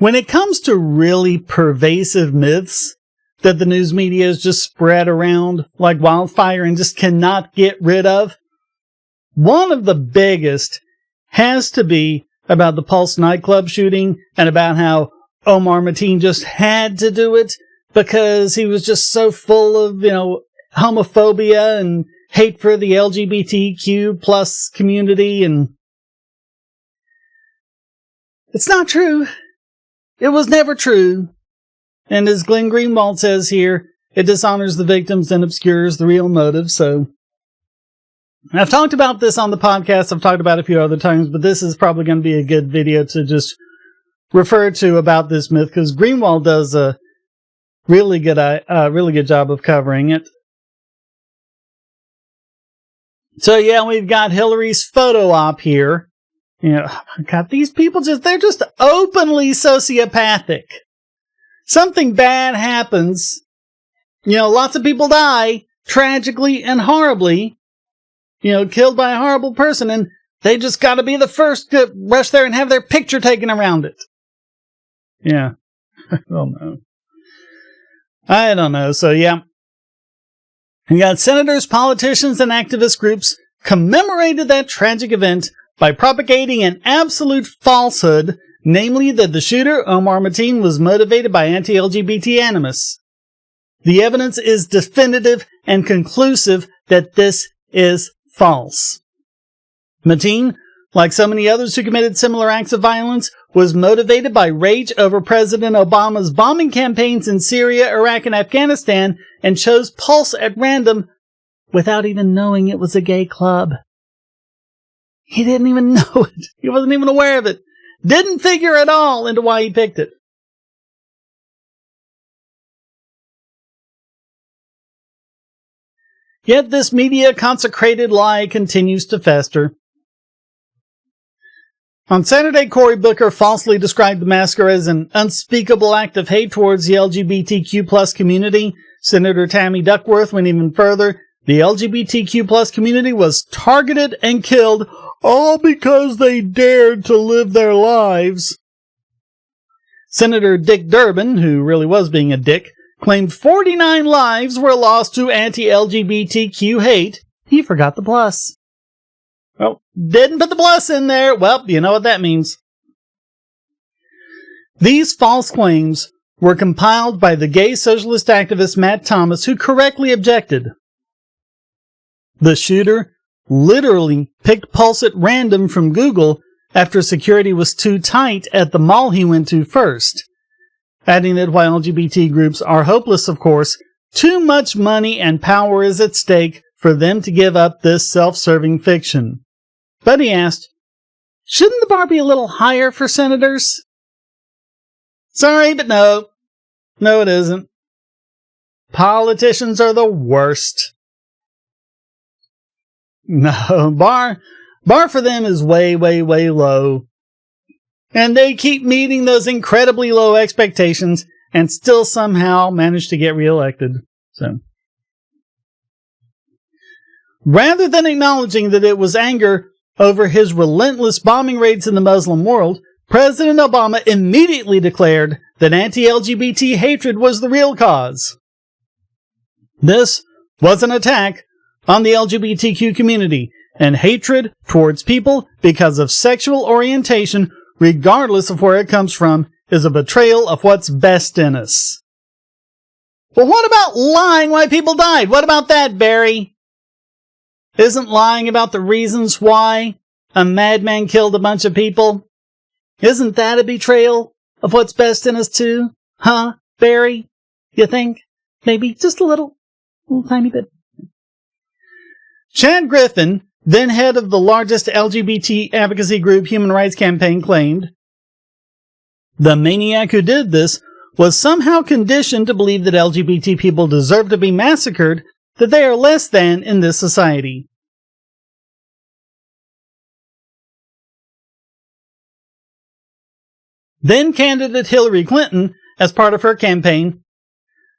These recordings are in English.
When it comes to really pervasive myths that the news media has just spread around like wildfire and just cannot get rid of, one of the biggest has to be about the Pulse nightclub shooting and about how Omar Mateen just had to do it because he was just so full of, homophobia and hate for the LGBTQ plus community. And it's not true. It was never true. And as Glenn Greenwald says here, it dishonors the victims and obscures the real motive. So I've talked about this on the podcast. I've talked about it a few other times, but this is probably going to be a good video to just refer to about this myth because Greenwald does a really good job of covering it. So yeah, we've got Hillary's photo op here. God, these people they're just openly sociopathic. Something bad happens. Lots of people die tragically and horribly, killed by a horrible person, and they just got to be the first to rush there and have their picture taken around it. Yeah. I don't know. So yeah. You got senators, politicians, and activist groups commemorated that tragic event by propagating an absolute falsehood, namely that the shooter, Omar Mateen, was motivated by anti-LGBT animus. The evidence is definitive and conclusive that this is false. Mateen, like so many others who committed similar acts of violence, was motivated by rage over President Obama's bombing campaigns in Syria, Iraq, and Afghanistan, and chose Pulse at random without even knowing it was a gay club. He didn't even know it. He wasn't even aware of it. Didn't figure at all into why he picked it. Yet this media-consecrated lie continues to fester. On Saturday, Cory Booker falsely described the massacre as an unspeakable act of hate towards the LGBTQ plus community. Senator Tammy Duckworth went even further. The LGBTQ plus community was targeted and killed all because they dared to live their lives. Senator Dick Durbin, who really was being a dick, claimed 49 lives were lost to anti-LGBTQ hate. He forgot the plus. Well, didn't put the plus in there. Well, you know what that means. These false claims were compiled by the gay socialist activist Matt Thomas, who correctly objected. The shooter literally picked Pulse at random from Google after security was too tight at the mall he went to first, adding that while LGBT groups are hopeless, of course, too much money and power is at stake for them to give up this self-serving fiction. But he asked, shouldn't the bar be a little higher for senators? Sorry, but no. No, it isn't. Politicians are the worst. No, bar for them is way, way, way low. And they keep meeting those incredibly low expectations and still somehow manage to get reelected. So, rather than acknowledging that it was anger over his relentless bombing raids in the Muslim world, President Obama immediately declared that anti-LGBT hatred was the real cause. This was an attack on the LGBTQ community and hatred towards people because of sexual orientation, regardless of where it comes from, is a betrayal of what's best in us. Well, what about lying why people died? What about that, Barry? Isn't lying about the reasons why a madman killed a bunch of people? Isn't that a betrayal of what's best in us too? Huh, Barry? You think? Maybe just a little tiny bit. Chad Griffin, then head of the largest LGBT advocacy group Human Rights Campaign, claimed, the maniac who did this was somehow conditioned to believe that LGBT people deserve to be massacred, that they are less than in this society. Then candidate Hillary Clinton, as part of her campaign,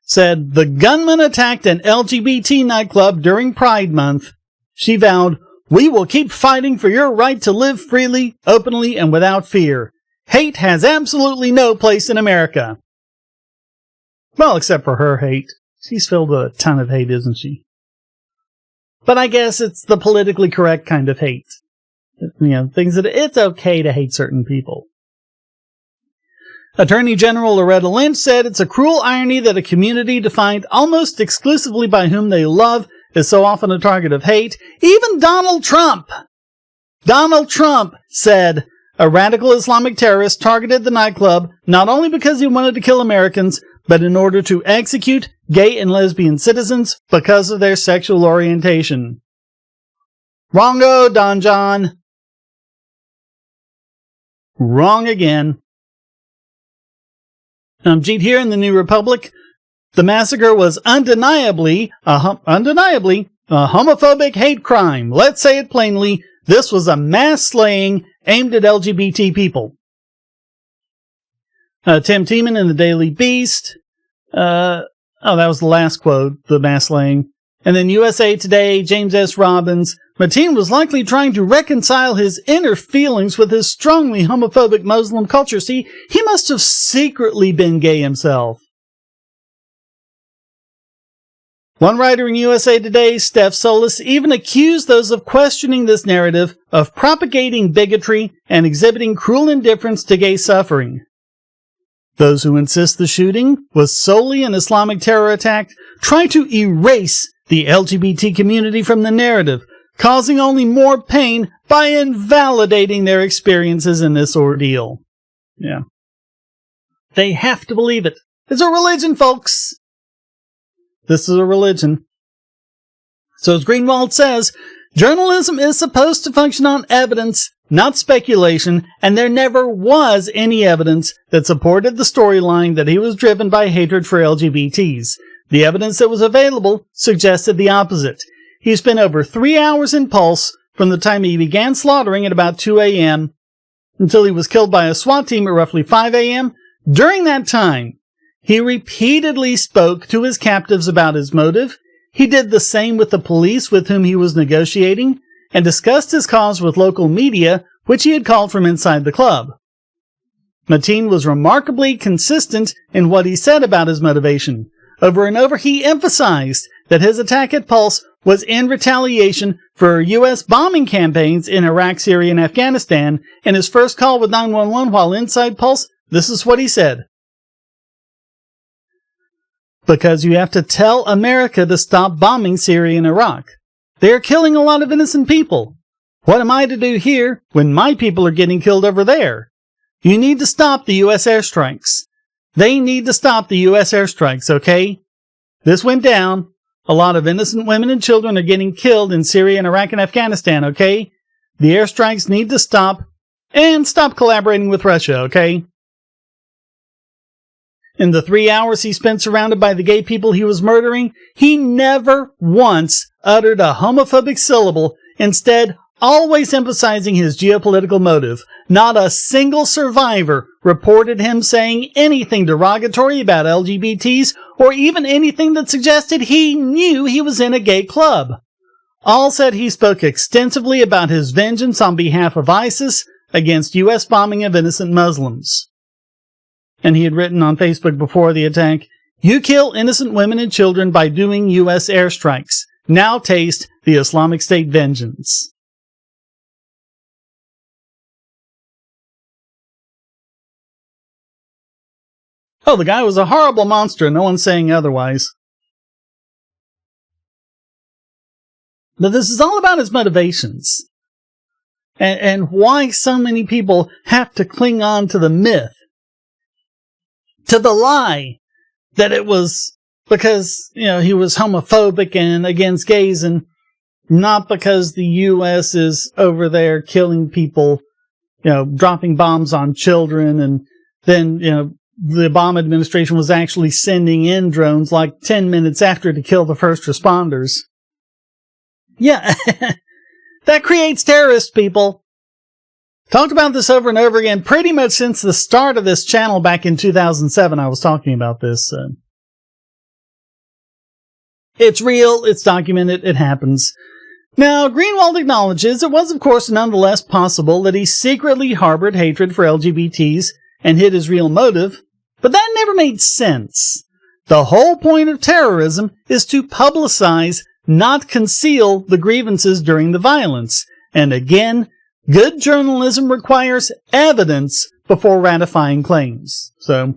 said the gunman attacked an LGBT nightclub during Pride Month. She vowed, "We will keep fighting for your right to live freely, openly, and without fear. Hate has absolutely no place in America. Well, except for her hate. She's filled with a ton of hate, isn't she? But I guess it's the politically correct kind of hate. Things that it's okay to hate certain people. Attorney General Loretta Lynch said it's a cruel irony that a community defined almost exclusively by whom they love is so often a target of hate. Even Donald Trump said a radical Islamic terrorist targeted the nightclub not only because he wanted to kill Americans, but in order to execute gay and lesbian citizens because of their sexual orientation. Wrongo, Don John. Wrong again. Jeet here in the New Republic. The massacre was undeniably a homophobic hate crime. Let's say it plainly. This was a mass slaying aimed at LGBT people. Tim Tiemann in the Daily Beast. That was the last quote, the mass slaying. And then USA Today, James S. Robbins. Mateen was likely trying to reconcile his inner feelings with his strongly homophobic Muslim culture. See, he must have secretly been gay himself. One writer in USA Today, Steph Solis, even accused those of questioning this narrative of propagating bigotry and exhibiting cruel indifference to gay suffering. Those who insist the shooting was solely an Islamic terror attack try to erase the LGBT community from the narrative, causing only more pain by invalidating their experiences in this ordeal. Yeah. They have to believe it. It's a religion, folks. This is a religion. So as Greenwald says, journalism is supposed to function on evidence, not speculation, and there never was any evidence that supported the storyline that he was driven by hatred for LGBTs. The evidence that was available suggested the opposite. He spent over 3 hours in Pulse from the time he began slaughtering at about 2 a.m. until he was killed by a SWAT team at roughly 5 a.m. During that time, he repeatedly spoke to his captives about his motive. He did the same with the police with whom he was negotiating, and discussed his cause with local media, which he had called from inside the club. Mateen was remarkably consistent in what he said about his motivation. Over and over, he emphasized that his attack at Pulse was in retaliation for U.S. bombing campaigns in Iraq, Syria, and Afghanistan. In his first call with 911 while inside Pulse, this is what he said. Because you have to tell America to stop bombing Syria and Iraq. They are killing a lot of innocent people. What am I to do here when my people are getting killed over there? You need to stop the U.S. airstrikes. They need to stop the U.S. airstrikes, okay? This went down. A lot of innocent women and children are getting killed in Syria and Iraq and Afghanistan, okay? The airstrikes need to stop, and stop collaborating with Russia, okay? In the 3 hours he spent surrounded by the gay people he was murdering, he never once uttered a homophobic syllable, instead always emphasizing his geopolitical motive. Not a single survivor reported him saying anything derogatory about LGBTs or even anything that suggested he knew he was in a gay club. All said he spoke extensively about his vengeance on behalf of ISIS against U.S. bombing of innocent Muslims. And he had written on Facebook before the attack, "You kill innocent women and children by doing U.S. airstrikes. Now taste the Islamic State vengeance." Oh, the guy was a horrible monster, no one's saying otherwise. But this is all about his motivations. And why so many people have to cling on to the myth, to the lie, that it was because, he was homophobic and against gays, and not because the U.S. is over there killing people, dropping bombs on children, and then, the Obama administration was actually sending in drones like 10 minutes after to kill the first responders. Yeah, that creates terrorists, people. Talked about this over and over again pretty much since the start of this channel back in 2007. I was talking about this. It's real, it's documented, it happens. Now, Greenwald acknowledges it was, of course, nonetheless possible that he secretly harbored hatred for LGBTs and hid his real motive, but that never made sense. The whole point of terrorism is to publicize, not conceal, the grievances during the violence. And again, good journalism requires evidence before ratifying claims. So,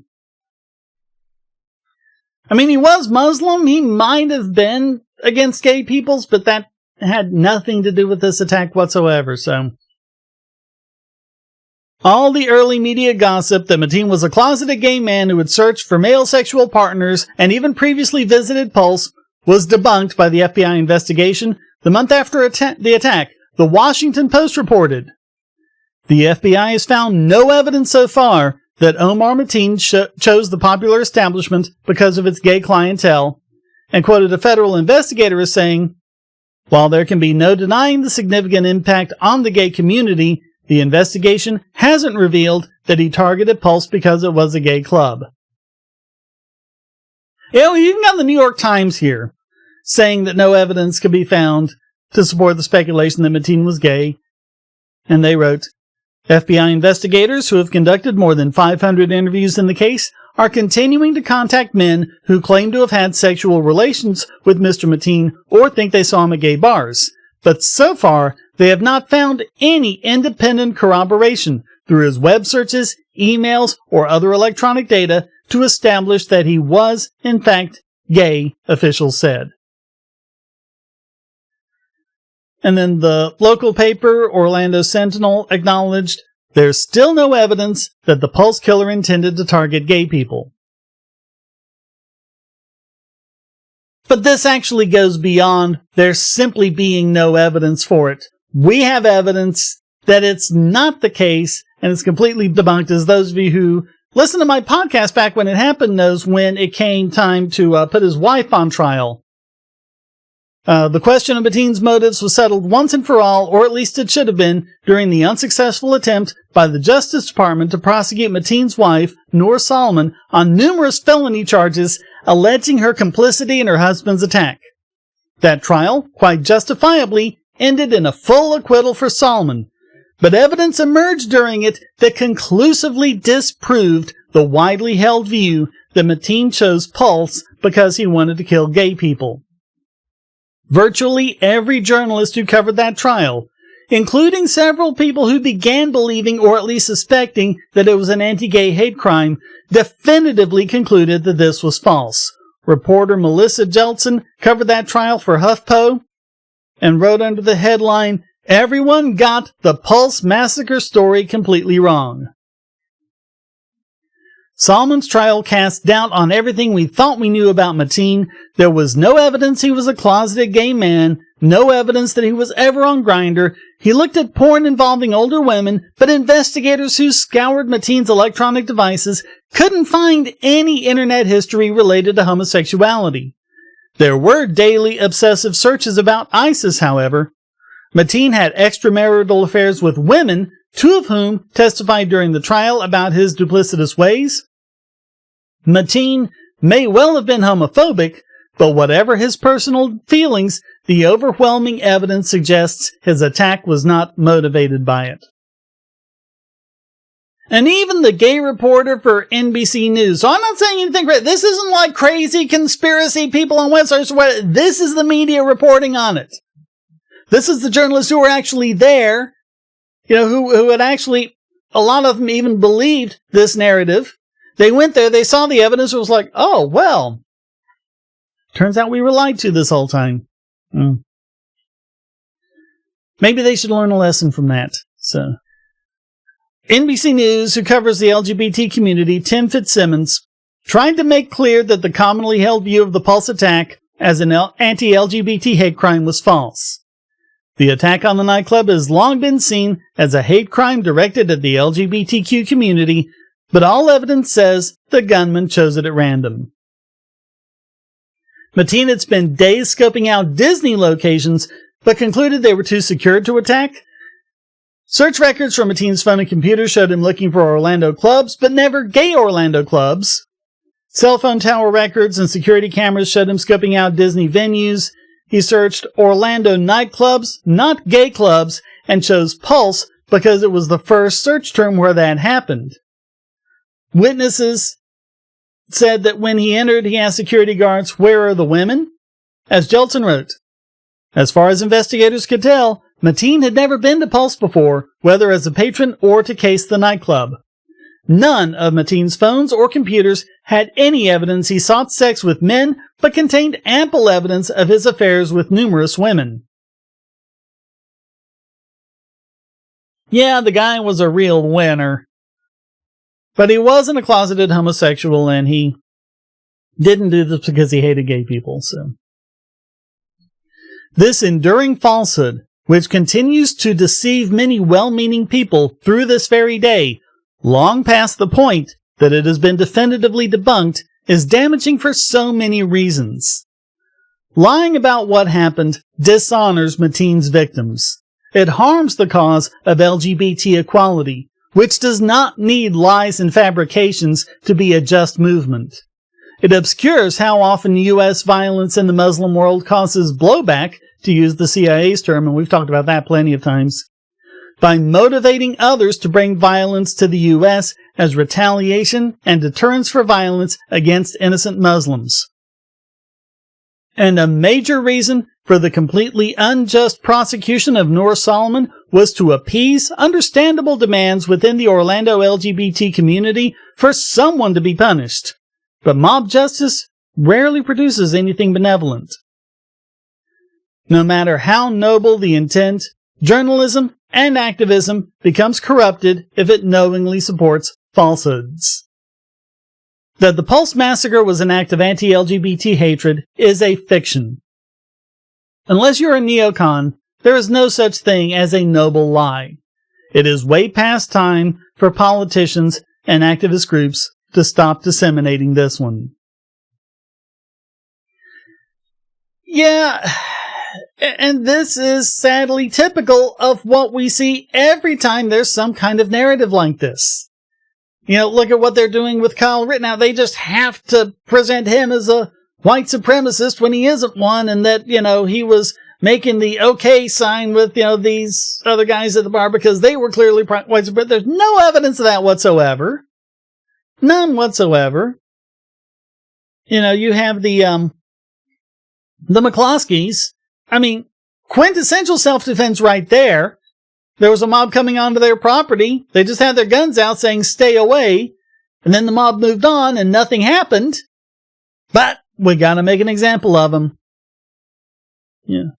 I mean, he was Muslim. He might have been against gay peoples, but that had nothing to do with this attack whatsoever. So, all the early media gossip that Mateen was a closeted gay man who had searched for male sexual partners and even previously visited Pulse was debunked by the FBI investigation the month after the attack. The Washington Post reported, "The FBI has found no evidence so far that Omar Mateen chose the popular establishment because of its gay clientele," and quoted a federal investigator as saying, "While there can be no denying the significant impact on the gay community, the investigation hasn't revealed that he targeted Pulse because it was a gay club." You know, you even got the New York Times here saying that no evidence could be found to support the speculation that Mateen was gay. And they wrote, "FBI investigators who have conducted more than 500 interviews in the case are continuing to contact men who claim to have had sexual relations with Mr. Mateen or think they saw him at gay bars. But so far, they have not found any independent corroboration through his web searches, emails, or other electronic data to establish that he was, in fact, gay," officials said. And then the local paper, Orlando Sentinel, acknowledged there's still no evidence that the Pulse killer intended to target gay people. But this actually goes beyond there simply being no evidence for it. We have evidence that it's not the case, and it's completely debunked, as those of you who listened to my podcast back when it happened knows, when it came time to put his wife on trial. The question of Mateen's motives was settled once and for all, or at least it should have been, during the unsuccessful attempt by the Justice Department to prosecute Mateen's wife, Noor Solomon, on numerous felony charges alleging her complicity in her husband's attack. That trial, quite justifiably, ended in a full acquittal for Solomon, but evidence emerged during it that conclusively disproved the widely held view that Mateen chose Pulse because he wanted to kill gay people. Virtually every journalist who covered that trial, including several people who began believing or at least suspecting that it was an anti-gay hate crime, definitively concluded that this was false. Reporter Melissa Jeltsin covered that trial for HuffPo and wrote under the headline, "Everyone got the Pulse massacre story completely wrong." Solomon's trial cast doubt on everything we thought we knew about Mateen. There was no evidence he was a closeted gay man, no evidence that he was ever on Grindr. He looked at porn involving older women, but investigators who scoured Mateen's electronic devices couldn't find any internet history related to homosexuality. There were daily obsessive searches about ISIS, however. Mateen had extramarital affairs with women, two of whom testified during the trial about his duplicitous ways. Mateen may well have been homophobic, but whatever his personal feelings, the overwhelming evidence suggests his attack was not motivated by it. And even the gay reporter for NBC News, so I'm not saying anything great. This isn't like crazy conspiracy people on websites. This is the media reporting on it. This is the journalists who were actually there, who had actually, a lot of them even believed this narrative. They went there, they saw the evidence, it was like, oh, well, turns out we were lied to this whole time. Maybe they should learn a lesson from that. So, NBC News, who covers the LGBT community, Tim Fitzsimmons, tried to make clear that the commonly held view of the Pulse attack as an anti-LGBT hate crime was false. The attack on the nightclub has long been seen as a hate crime directed at the LGBTQ community, but all evidence says the gunman chose it at random. Mateen had spent days scoping out Disney locations, but concluded they were too secure to attack. Search records from Mateen's phone and computer showed him looking for Orlando clubs, but never gay Orlando clubs. Cell phone tower records and security cameras showed him scoping out Disney venues. he searched Orlando nightclubs, not gay clubs, and chose Pulse because it was the first search term where that happened. Witnesses said that when he entered, he asked security guards, "Where are the women?" As Jeltsin wrote, as far as investigators could tell, Mateen had never been to Pulse before, whether as a patron or to case the nightclub. None of Mateen's phones or computers had any evidence he sought sex with men, but contained ample evidence of his affairs with numerous women. Yeah, the guy was a real winner. But he wasn't a closeted homosexual, and he didn't do this because he hated gay people, so. This enduring falsehood, which continues to deceive many well-meaning people through this very day, long past the point that it has been definitively debunked, is damaging for so many reasons. Lying about what happened dishonors Mateen's victims. It harms the cause of LGBT equality, which does not need lies and fabrications to be a just movement. It obscures how often U.S. violence in the Muslim world causes blowback, to use the CIA's term, and we've talked about that plenty of times, by motivating others to bring violence to the U.S. as retaliation and deterrence for violence against innocent Muslims. And a major reason for the completely unjust prosecution of Noor Solomon was to appease understandable demands within the Orlando LGBT community for someone to be punished. But mob justice rarely produces anything benevolent. No matter how noble the intent, journalism and activism becomes corrupted if it knowingly supports falsehoods. That the Pulse massacre was an act of anti-LGBT hatred is a fiction. Unless you're a neocon, there is no such thing as a noble lie. It is way past time for politicians and activist groups to stop disseminating this one. Yeah, and this is sadly typical of what we see every time there's some kind of narrative like this. You know, look at what they're doing with Kyle Rittenhouse. They just have to present him as a white supremacist when he isn't one, and that, you know, he was making the okay sign with, you know, these other guys at the bar because they were clearly white supremacists. There's no evidence of that whatsoever. None whatsoever. You know, you have the McCloskeys. I mean, quintessential self-defense right there. There was a mob coming onto their property. They just had their guns out saying, "Stay away." And then the mob moved on and nothing happened. But we gotta make an example of them. Yeah.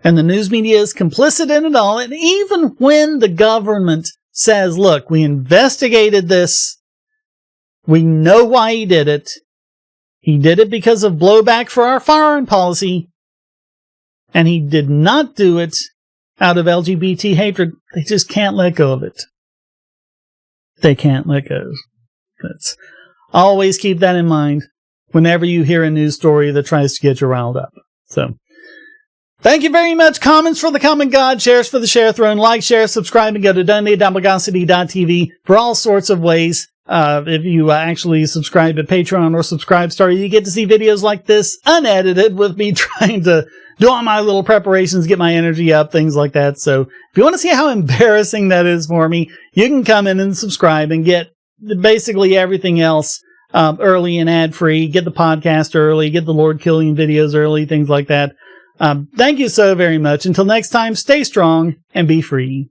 And the news media is complicit in it all. And even when the government says, look, we investigated this. We know why he did it. He did it because of blowback for our foreign policy. And he did not do it out of LGBT hatred. They just can't let go of it. They can't let go. Let's always keep that in mind whenever you hear a news story that tries to get you riled up. So, thank you very much. Comments for the common God, shares for the share throne, like, share, subscribe, and go to donate.bogosity.tv for all sorts of ways. If you actually subscribe to Patreon or Subscribestar, you get to see videos like this unedited with me trying to do all my little preparations, get my energy up, things like that. So if you want to see how embarrassing that is for me, you can come in and subscribe and get basically everything else early and ad-free. Get the podcast early, get the Lord Killing videos early, things like that. Thank you so very much. Until next time, stay strong and be free.